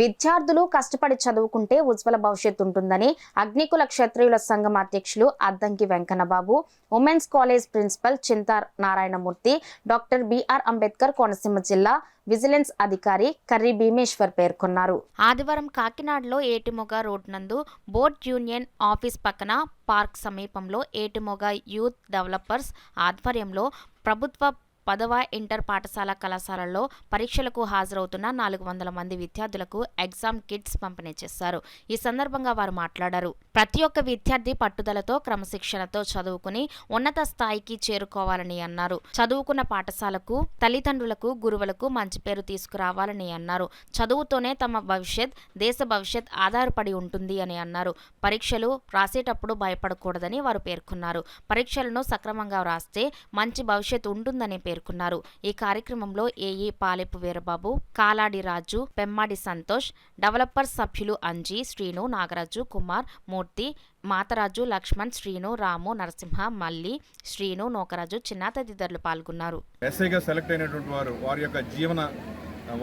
విద్యార్థులు కష్టపడి చదువుకుంటే ఉజ్వల భవిష్యత్తు ఉంటుందని అగ్నికుల క్షత్రియుల సంఘం అధ్యక్షులు Addanki Venkannababu, women's college principal Chinta Narayanamurthy, doctor BR Ambedkar Konaseema జిల్లా విజిలెన్స్ అధికారి కర్రి భీమేశ్వర్ పేర్కొన్నారు. ఆదివారం కాకినాడలో ఏటిమొగ రోడ్ నందు బోర్డ్ యూనియన్ ఆఫీస్ పక్కన పార్క్ సమీపంలో ఏటిమొగ యూత్ డెవలపర్స్ ఆధ్వర్యంలో ప్రభుత్వ 10వ ఇంటర్ పాఠశాల కళాశాలలో పరీక్షలకు హాజరవుతున్న 400 మంది విద్యార్థులకు ఎగ్జామ్ కిట్స్ పంపిణీ చేశారు. ఈ సందర్భంగా వారు మాట్లాడారు. ప్రతి ఒక్క విద్యార్థి పట్టుదలతో క్రమశిక్షణతో చదువుకుని ఉన్నత స్థాయికి చేరుకోవాలని అన్నారు. చదువుకున్న పాఠశాలకు, తల్లిదండ్రులకు, గురువులకు మంచి పేరు తీసుకురావాలని అన్నారు. చదువుతోనే తమ భవిష్యత్, దేశ భవిష్యత్ ఆధారపడి ఉంటుంది అని అన్నారు. పరీక్షలు రాసేటప్పుడు భయపడకూడదని వారు పేర్కొన్నారు. పరీక్షలను సక్రమంగా వ్రాస్తే మంచి భవిష్యత్ ఉంటుందని పేర్కొన్నారు. ఈ కార్యక్రమంలో ఏఈ పాలెపు వీరబాబు, కాలాడి రాజు, పెమ్మాడి సంతోష్, డెవలపర్ సభ్యులు అంజీ, శ్రీను, నాగరాజు, కుమార్, మూర్తి, మాతరాజు, లక్ష్మణ్, శ్రీను, రాము, నరసింహ, మల్లి, శ్రీను, నోకరాజు, చిన్న తదితరులు పాల్గొన్నారు. ఎస్ఐగా సెలెక్ట్ అయినటువంటి వారి యొక్క జీవన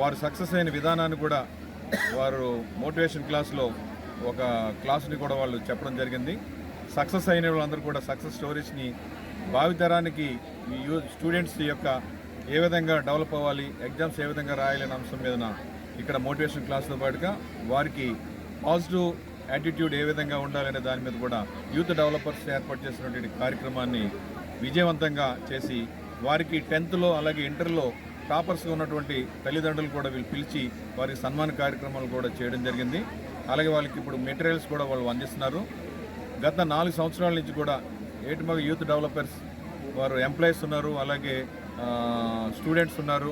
వారు సక్సెస్ అయిన విధానాన్ని కూడా వారు మోటివేషన్ క్లాస్లో ఒక క్లాస్ని కూడా వాళ్ళు చెప్పడం జరిగింది. సక్సెస్ అయిన వాళ్ళందరూ కూడా సక్సెస్ స్టోరీస్ని భావితరానికి స్టూడెంట్స్ యొక్క ఏ విధంగా డెవలప్ అవ్వాలి, ఎగ్జామ్స్ ఏ విధంగా రాయాలనే అంశం మీద ఇక్కడ మోటివేషన్ క్లాస్తో పాటుగా వారికి పాజిటివ్ యాటిట్యూడ్ ఏ విధంగా ఉండాలనే దాని మీద కూడా యూత్ డెవలపర్స్ ఏర్పాటు చేసినటువంటి కార్యక్రమాన్ని విజయవంతంగా చేసి వారికి 10th అలాగే ఇంటర్లో టాపర్స్గా ఉన్నటువంటి తల్లిదండ్రులు కూడా వీళ్ళు పిలిచి వారికి సన్మాన కార్యక్రమాలు కూడా చేయడం జరిగింది. అలాగే వాళ్ళకి ఇప్పుడు మెటీరియల్స్ కూడా వాళ్ళు అందిస్తున్నారు. గత 4 సంవత్సరాల నుంచి కూడా ఏటిమొగ యూత్ డెవలపర్స్ వారు ఎంప్లాయీస్ ఉన్నారు, అలాగే స్టూడెంట్స్ ఉన్నారు,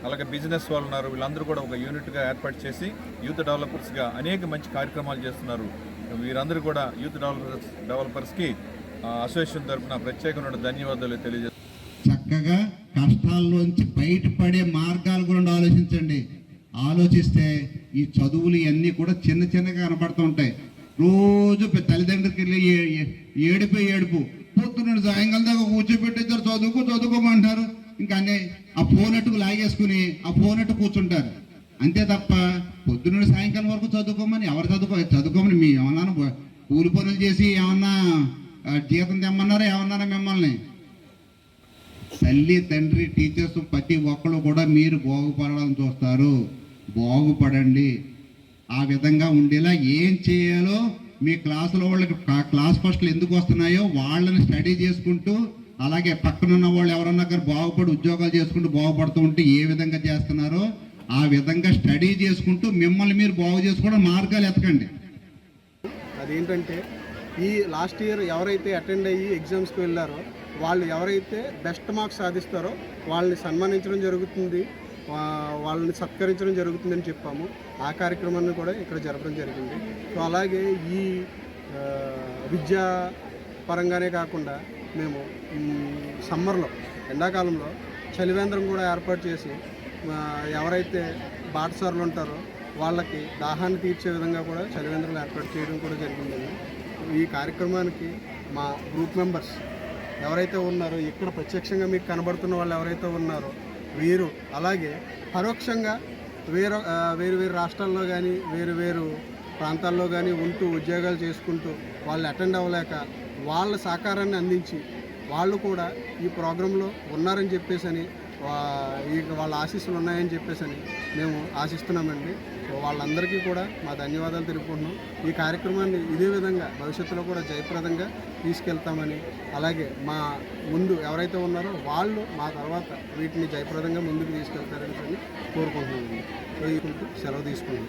అలాగే బిజినెస్ వాళ్ళు ఉన్నారు. వీళ్ళందరూ కూడా ఒక యూనిట్గా ఏర్పాటు చేసి యూత్ డెవలపర్స్గా అనేక మంచి కార్యక్రమాలు చేస్తున్నారు. వీరందరూ కూడా యూత్ డెవలపర్స్కి అసోసియేషన్ తరఫున ప్రత్యేకమైన ధన్యవాదాలు తెలియజేస్తారు. చక్కగా కష్టాల్లోంచి బయటపడే మార్గాల గురించి ఆలోచించండి. ఆలోచిస్తే ఈ చదువులు ఇవన్నీ కూడా చిన్నగా కనపడుతూ ఉంటాయి. రోజు తల్లిదండ్రులకి వెళ్ళి ఏడుపు పొద్దున్న సాయంకాలం దాకా కూర్చోబెట్టిద్దరు చదువుకోమంటారు. ఇంకా అన్నీ ఆ ఫోన్ అట్టుకు లాగేసుకుని ఆ ఫోన్ అట్టు కూర్చుంటారు. అంతే తప్ప పొద్దున్న సాయంకాలం వరకు చదువుకోమని ఎవరు చదువుకోమని మీ ఏమన్నా కూలి పనులు చేసి ఏమన్నా జీతం తెమ్మన్నారా ఏమన్నారా మిమ్మల్ని? తల్లి, తండ్రి, టీచర్స్ ప్రతి ఒక్కరు కూడా మీరు బాగుపడాలని చూస్తారు. బాగుపడండి. ఆ విధంగా ఉండేలా ఏం చేయాలో మీ క్లాసులో వాళ్ళకి క్లాస్ ఫస్ట్లు ఎందుకు వస్తున్నాయో వాళ్ళని స్టడీ చేసుకుంటూ, అలాగే పక్కనున్న వాళ్ళు ఎవరన్నా కానీ బాగుపడి ఉద్యోగాలు చేసుకుంటూ బాగుపడుతూ ఉంటే ఏ విధంగా చేస్తున్నారో ఆ విధంగా స్టడీ చేసుకుంటూ మిమ్మల్ని మీరు బాగు చేసుకోవడం మార్గాలు ఎతకండి. అదేంటంటే ఈ లాస్ట్ ఇయర్ ఎవరైతే అటెండ్ అయ్యి ఎగ్జామ్స్కి వెళ్ళారో వాళ్ళు ఎవరైతే బెస్ట్ మార్క్స్ సాధిస్తారో వాళ్ళని సన్మానించడం జరుగుతుంది, వాళ్ళని సత్కరించడం జరుగుతుందని చెప్పాము. ఆ కార్యక్రమాన్ని కూడా ఇక్కడ జరపడం జరిగింది. సో అలాగే ఈ విద్యా పరంగానే కాకుండా మేము సమ్మర్లో, ఎండాకాలంలో చలివేంద్రం కూడా ఏర్పాటు చేసి ఎవరైతే బాటసారులు ఉంటారో వాళ్ళకి దాహాన్ని తీర్చే విధంగా కూడా చలివేంద్రం ఏర్పాటు చేయడం కూడా జరిగిందండి. ఈ కార్యక్రమానికి మా గ్రూప్ మెంబర్స్ ఎవరైతే ఉన్నారో, ఇక్కడ ప్రత్యక్షంగా మీకు కనబడుతున్న వాళ్ళు ఎవరైతే ఉన్నారో వీరు, అలాగే పరోక్షంగా వేరు రాష్ట్రాల్లో కానీ వేరు ప్రాంతాల్లో కానీ ఉంటూ ఉద్యోగాలు చేసుకుంటూ వాళ్ళు అటెండ్ అవ్వలేక వాళ్ళ సహకారాన్ని అందించి వాళ్ళు కూడా ఈ ప్రోగ్రాంలో ఉన్నారని చెప్పేసి వాళ్ళ ఆశీస్సులు ఉన్నాయని చెప్పేసి మేము ఆశిస్తున్నామండి. సో వాళ్ళందరికీ కూడా మా ధన్యవాదాలు తెలుపుకుంటున్నాం. ఈ కార్యక్రమాన్ని ఇదే విధంగా భవిష్యత్తులో కూడా జయప్రదంగా తీసుకెళ్తామని, అలాగే మా ముందు ఎవరైతే ఉన్నారో వాళ్ళు మా తర్వాత వీటిని జయప్రదంగా ముందుకు తీసుకెళ్తారని కోరుకుంటున్నామండి. సెలవు తీసుకుంటాం.